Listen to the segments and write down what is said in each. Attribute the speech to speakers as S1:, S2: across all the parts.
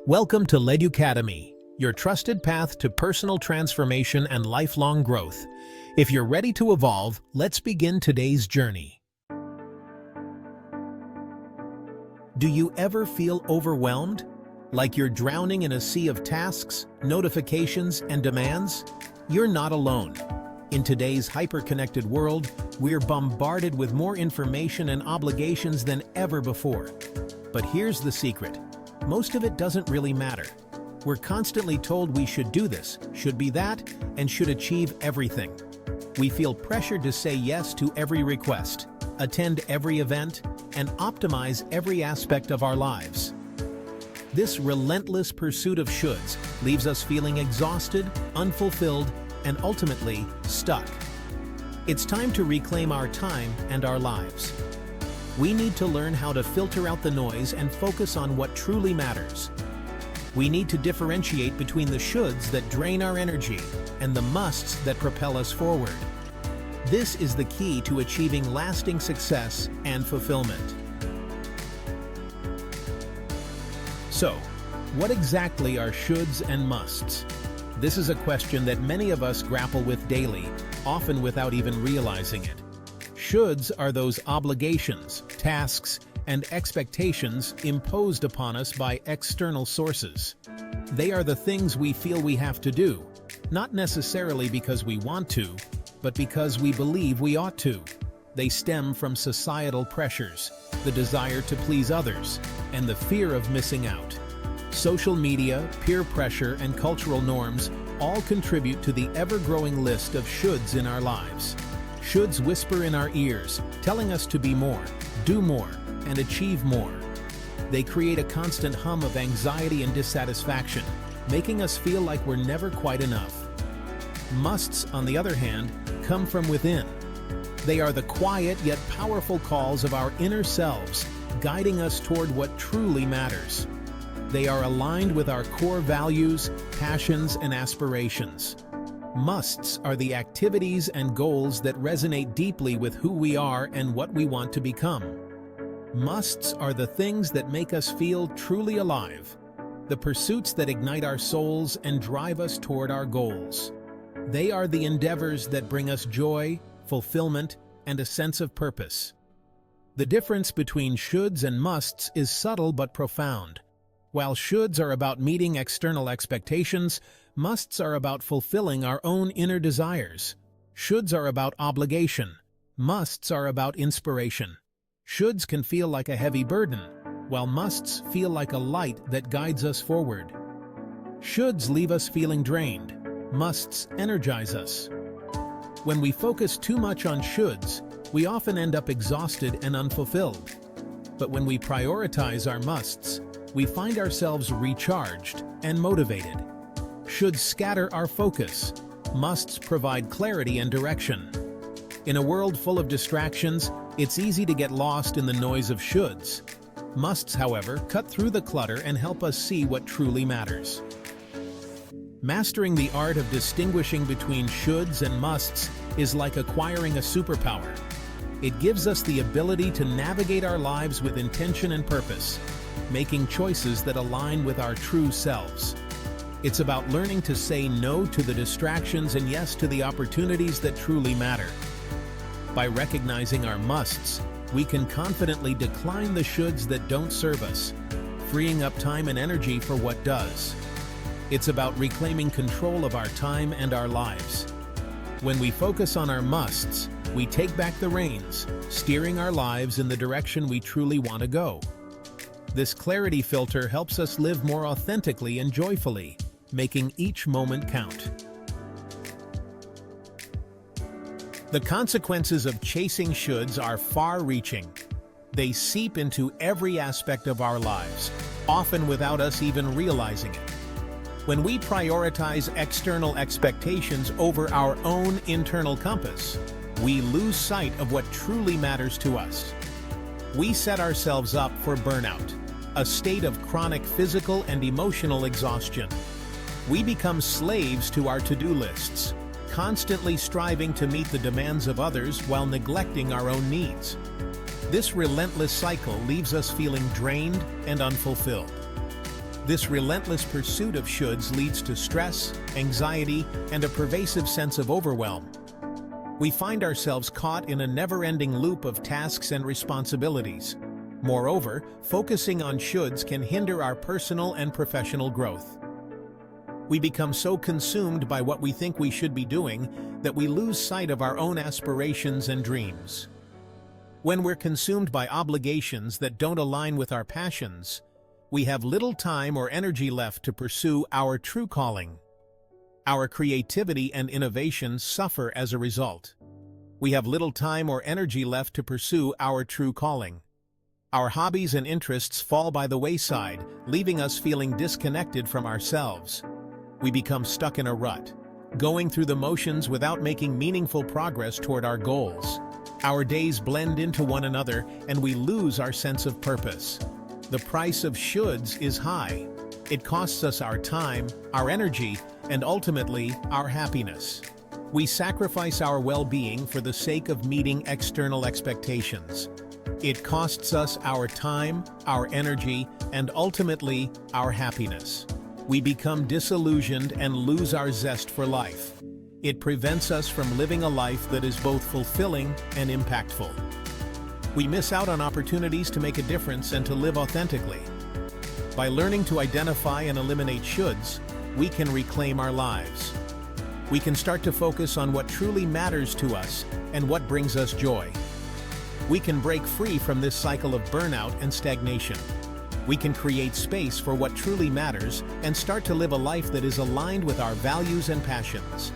S1: Welcome to Leaducademy, your trusted path to personal transformation and lifelong growth. If you're ready to evolve, let's begin today's journey. Do you ever feel overwhelmed? Like you're drowning in a sea of tasks, notifications, and demands? You're not alone. In today's hyper-connected world, we're bombarded with more information and obligations than ever before. But here's the secret. Most of it doesn't really matter. We're constantly told we should do this, should be that, and should achieve everything. We feel pressured to say yes to every request, attend every event, and optimize every aspect of our lives. This relentless pursuit of shoulds leaves us feeling exhausted, unfulfilled, and ultimately stuck. It's time to reclaim our time and our lives. We need to learn how to filter out the noise and focus on what truly matters. We need to differentiate between the shoulds that drain our energy and the musts that propel us forward. This is the key to achieving lasting success and fulfillment. So, what exactly are shoulds and musts? This is a question that many of us grapple with daily, often without even realizing it. Shoulds are those obligations, tasks, and expectations imposed upon us by external sources. They are the things we feel we have to do, not necessarily because we want to, but because we believe we ought to. They stem from societal pressures, the desire to please others, and the fear of missing out. Social media, peer pressure, and cultural norms all contribute to the ever-growing list of shoulds in our lives. Shoulds whisper in our ears, telling us to be more, do more, and achieve more. They create a constant hum of anxiety and dissatisfaction, making us feel like we're never quite enough. Musts, on the other hand, come from within. They are the quiet yet powerful calls of our inner selves, guiding us toward what truly matters. They are aligned with our core values, passions, and aspirations. Musts are the activities and goals that resonate deeply with who we are and what we want to become. Musts are the things that make us feel truly alive, the pursuits that ignite our souls and drive us toward our goals. They are the endeavors that bring us joy, fulfillment, and a sense of purpose. The difference between shoulds and musts is subtle but profound. While shoulds are about meeting external expectations, musts are about fulfilling our own inner desires. Shoulds are about obligation. Musts are about inspiration. Shoulds can feel like a heavy burden, while musts feel like a light that guides us forward. Shoulds leave us feeling drained. Musts energize us. When we focus too much on shoulds, we often end up exhausted and unfulfilled. But when we prioritize our musts, we find ourselves recharged and motivated. Shoulds scatter our focus. Musts provide clarity and direction. In a world full of distractions, it's easy to get lost in the noise of shoulds. Musts, however, cut through the clutter and help us see what truly matters. Mastering the art of distinguishing between shoulds and musts is like acquiring a superpower. It gives us the ability to navigate our lives with intention and purpose, making choices that align with our true selves. It's about learning to say no to the distractions and yes to the opportunities that truly matter. By recognizing our musts, we can confidently decline the shoulds that don't serve us, freeing up time and energy for what does. It's about reclaiming control of our time and our lives. When we focus on our musts, we take back the reins, steering our lives in the direction we truly want to go. This clarity filter helps us live more authentically and joyfully, making each moment count. The consequences of chasing shoulds are far-reaching. They seep into every aspect of our lives, often without us even realizing it. When we prioritize external expectations over our own internal compass, we lose sight of what truly matters to us. We set ourselves up for burnout, a state of chronic physical and emotional exhaustion. We become slaves to our to-do lists, constantly striving to meet the demands of others while neglecting our own needs. This relentless cycle leaves us feeling drained and unfulfilled. This relentless pursuit of shoulds leads to stress, anxiety, and a pervasive sense of overwhelm. We find ourselves caught in a never-ending loop of tasks and responsibilities. Moreover, focusing on shoulds can hinder our personal and professional growth. We become so consumed by what we think we should be doing that we lose sight of our own aspirations and dreams. When we're consumed by obligations that don't align with our passions, we have little time or energy left to pursue our true calling. Our creativity and innovation suffer as a result. We have little time or energy left to pursue our true calling. Our hobbies and interests fall by the wayside, leaving us feeling disconnected from ourselves. We become stuck in a rut, going through the motions without making meaningful progress toward our goals. Our days blend into one another, and we lose our sense of purpose. The price of shoulds is high. It costs us our time, our energy, and ultimately, our happiness. We sacrifice our well-being for the sake of meeting external expectations. It costs us our time, our energy, and ultimately, our happiness. We become disillusioned and lose our zest for life. It prevents us from living a life that is both fulfilling and impactful. We miss out on opportunities to make a difference and to live authentically. By learning to identify and eliminate shoulds, we can reclaim our lives. We can start to focus on what truly matters to us and what brings us joy. We can break free from this cycle of burnout and stagnation. We can create space for what truly matters and start to live a life that is aligned with our values and passions.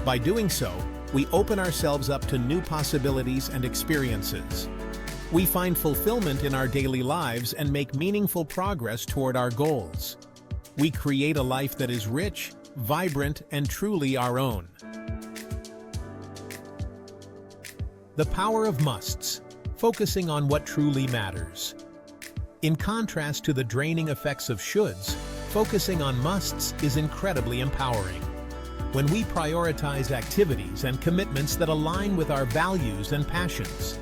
S1: By doing so, we open ourselves up to new possibilities and experiences. We find fulfillment in our daily lives and make meaningful progress toward our goals. We create a life that is rich, vibrant, and truly our own. The power of musts, focusing on what truly matters. In contrast to the draining effects of shoulds, focusing on musts is incredibly empowering. When we prioritize activities and commitments that align with our values and passions,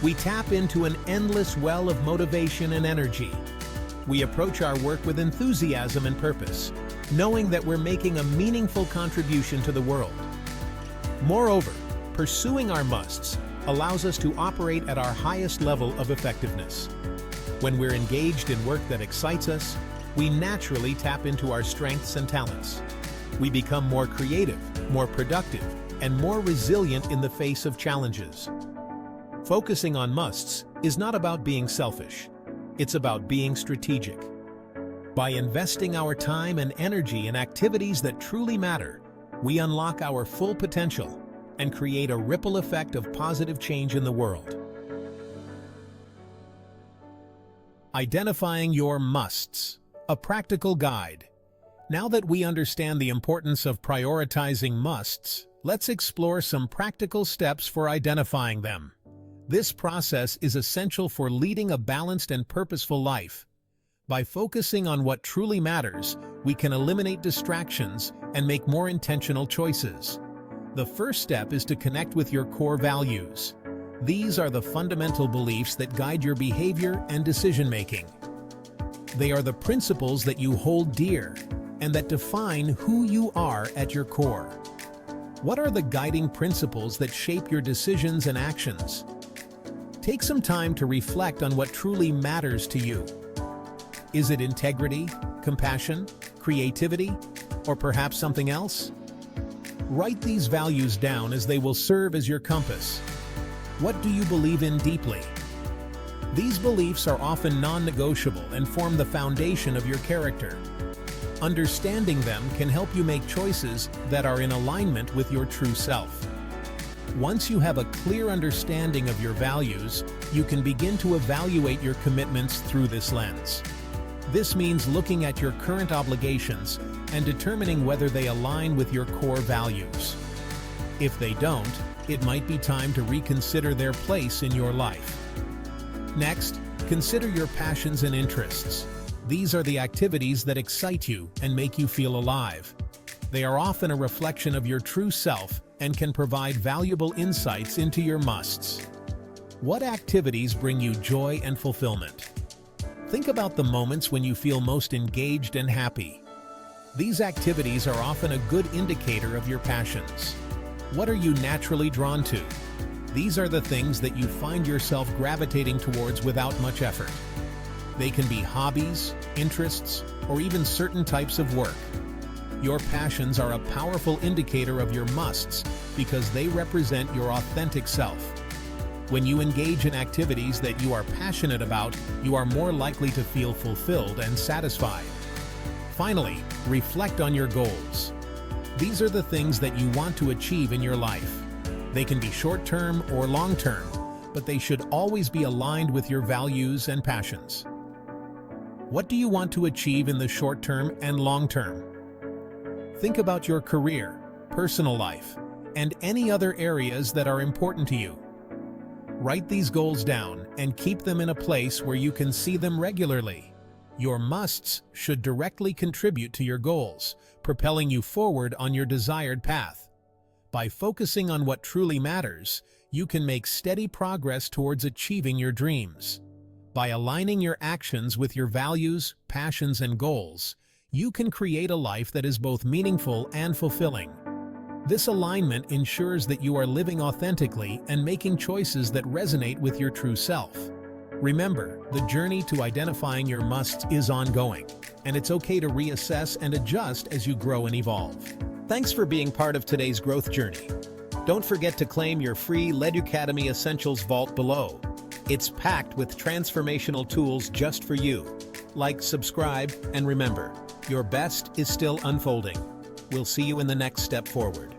S1: we tap into an endless well of motivation and energy. We approach our work with enthusiasm and purpose, knowing that we're making a meaningful contribution to the world. Moreover, pursuing our musts allows us to operate at our highest level of effectiveness. When we're engaged in work that excites us, we naturally tap into our strengths and talents. We become more creative, more productive, and more resilient in the face of challenges. Focusing on musts is not about being selfish. It's about being strategic. By investing our time and energy in activities that truly matter, we unlock our full potential and create a ripple effect of positive change in the world. Identifying your musts, a practical guide. Now that we understand the importance of prioritizing musts, let's explore some practical steps for identifying them. This process is essential for leading a balanced and purposeful life. By focusing on what truly matters, we can eliminate distractions and make more intentional choices. The first step is to connect with your core values. These are the fundamental beliefs that guide your behavior and decision-making. They are the principles that you hold dear and that define who you are at your core. What are the guiding principles that shape your decisions and actions? Take some time to reflect on what truly matters to you. Is it integrity, compassion, creativity, or perhaps something else? Write these values down as they will serve as your compass. What do you believe in deeply? These beliefs are often non-negotiable and form the foundation of your character. Understanding them can help you make choices that are in alignment with your true self. Once you have a clear understanding of your values, you can begin to evaluate your commitments through this lens. This means looking at your current obligations and determining whether they align with your core values. If they don't, it might be time to reconsider their place in your life. Next, consider your passions and interests. These are the activities that excite you and make you feel alive. They are often a reflection of your true self and can provide valuable insights into your musts. What activities bring you joy and fulfillment? Think about the moments when you feel most engaged and happy. These activities are often a good indicator of your passions. What are you naturally drawn to? These are the things that you find yourself gravitating towards without much effort. They can be hobbies, interests, or even certain types of work. Your passions are a powerful indicator of your musts because they represent your authentic self. When you engage in activities that you are passionate about, you are more likely to feel fulfilled and satisfied. Finally, reflect on your goals. These are the things that you want to achieve in your life. They can be short-term or long-term, but they should always be aligned with your values and passions. What do you want to achieve in the short term and long term? Think about your career, personal life, and any other areas that are important to you. Write these goals down and keep them in a place where you can see them regularly. Your musts should directly contribute to your goals, propelling you forward on your desired path. By focusing on what truly matters, you can make steady progress towards achieving your dreams. By aligning your actions with your values, passions, and goals, you can create a life that is both meaningful and fulfilling. This alignment ensures that you are living authentically and making choices that resonate with your true self. Remember, the journey to identifying your musts is ongoing, and it's okay to reassess and adjust as you grow and evolve. Thanks for being part of today's growth journey. Don't forget to claim your free Leaducademy Essentials Vault below. It's packed with transformational tools just for you. Like, subscribe, and remember, your best is still unfolding. We'll see you in the next step forward.